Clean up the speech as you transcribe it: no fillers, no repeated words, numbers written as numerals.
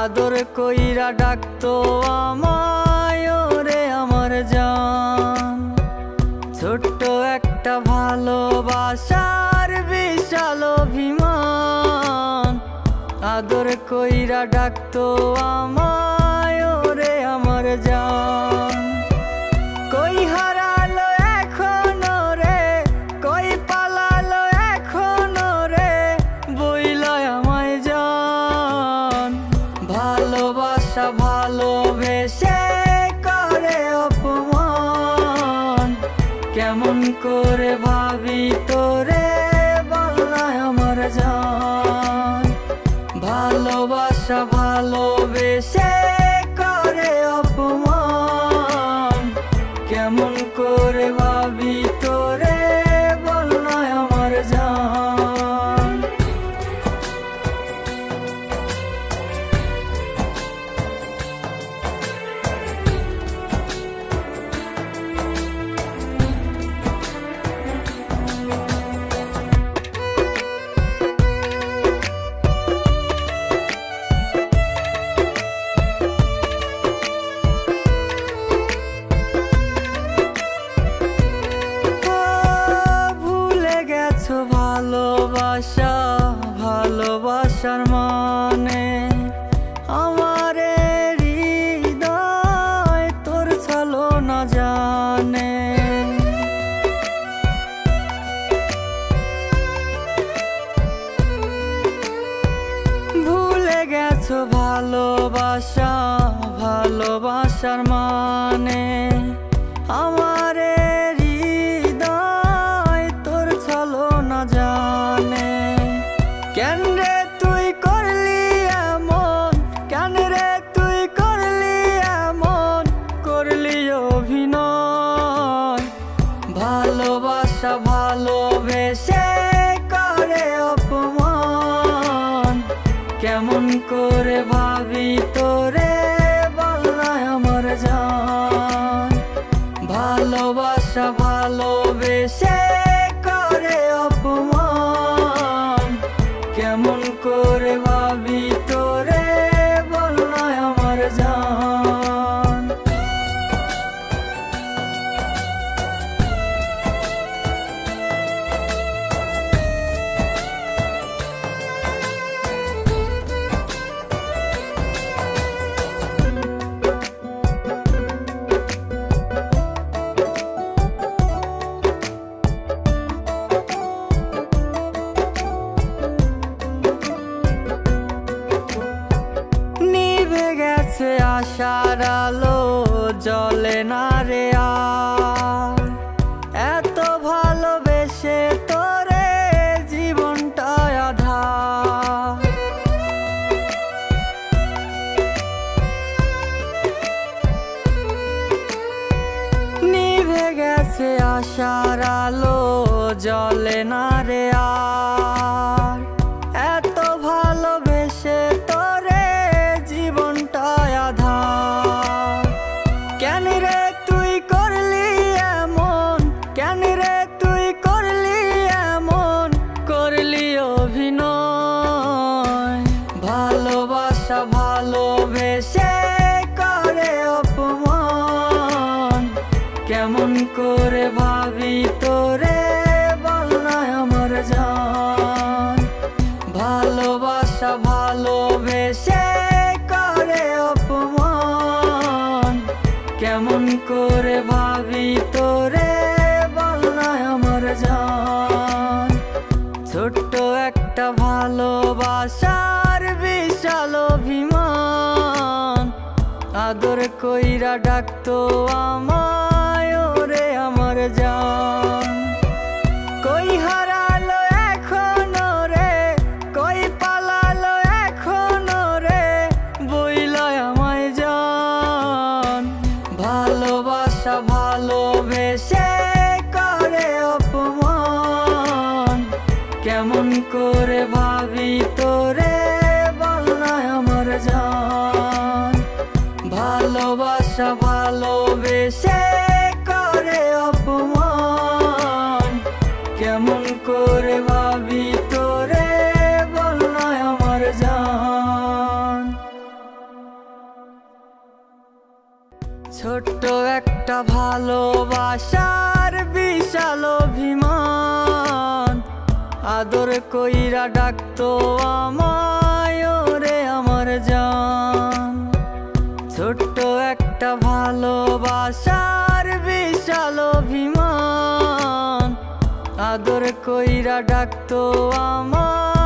আদর কইরা ডাকতো আমায় ওরে আমার জান। ছোট্ট একটা ভালোবাসার বিশাল অভিমান, আদর কইরা ডাকতো আমায় ওরে আমার জান। কই হারালো এখন রে, কই পালালো এখন রে, বইলা আমায় জান। ভালোবাসা ভালোবেসে করে অপমান, কেমন করে ভাবি তোরে বল না আমার জান। ভালোবাসা ভালোবেসে করে অপমান, কেমন করে ভাবি তোরে বল না আমার জান। ভালোবাসা ভালোবাসার মানে, আমারে হৃদয় তোর ছলো না জানে। ভুলে গেছো ভালোবাসা ভালোবাসার মানে, আমারে জানে। কেন রে তুই করলি এমন, কেন রে তুই করলি এমন, করলি অভিনয়। ভালোবাসা ভালোবেসে করে অপমান, কেমন করে ভাবি তোরে বল না আমার জান। ভালোবাসা ভালোবেসে অপমান, কেমন করে ভাবি তোরে বল না আমার জান। আশার আলো জ্বলে না রে আর, এত ভালোবেসে তোরে জীবনটা আধার। নিভে গেছে আশার আলো জ্বলে না রে আর, এত ভালোবেসে তোরে জীবনটা আধার। কেন রে তুই করলি এমন, কেন রে তুই করলি এমন, করলি অভিনয়। ভালোবাসা ভালোবেসে করে অপমান, কেমন করে ভাবি তোরে বল না আমার জান। ভালোবাসা ভালোবেসে করে অপমান, কেমন করে ভাবি তোরে বল না আমার জান। ছোট্ট একটা ভালোবাসার বিশাল অভিমান, আদর কইরা ডাকতো আমায় ওরে আমার জান। কই হারালো এখন রে, কই পালালো এখন রে, বইলা আমায় জান। ভালোবাসা ভালোবেসে করে অপমান, কেমন করে ভাবি তোরে বল না আমার জান। ভালোবাসা ভালোবেসে করে অপমান, কেমন করে ভাবি তোরে বল না আমার জান। ভালোবাসার বিশাল অভিমান, আদর কইরা ডাকতো আমায় ওরে আমার জান। ছোট্ট একটা ভালোবাসার বিশাল অভিমান, আদর কইরা ডাকতো আমায়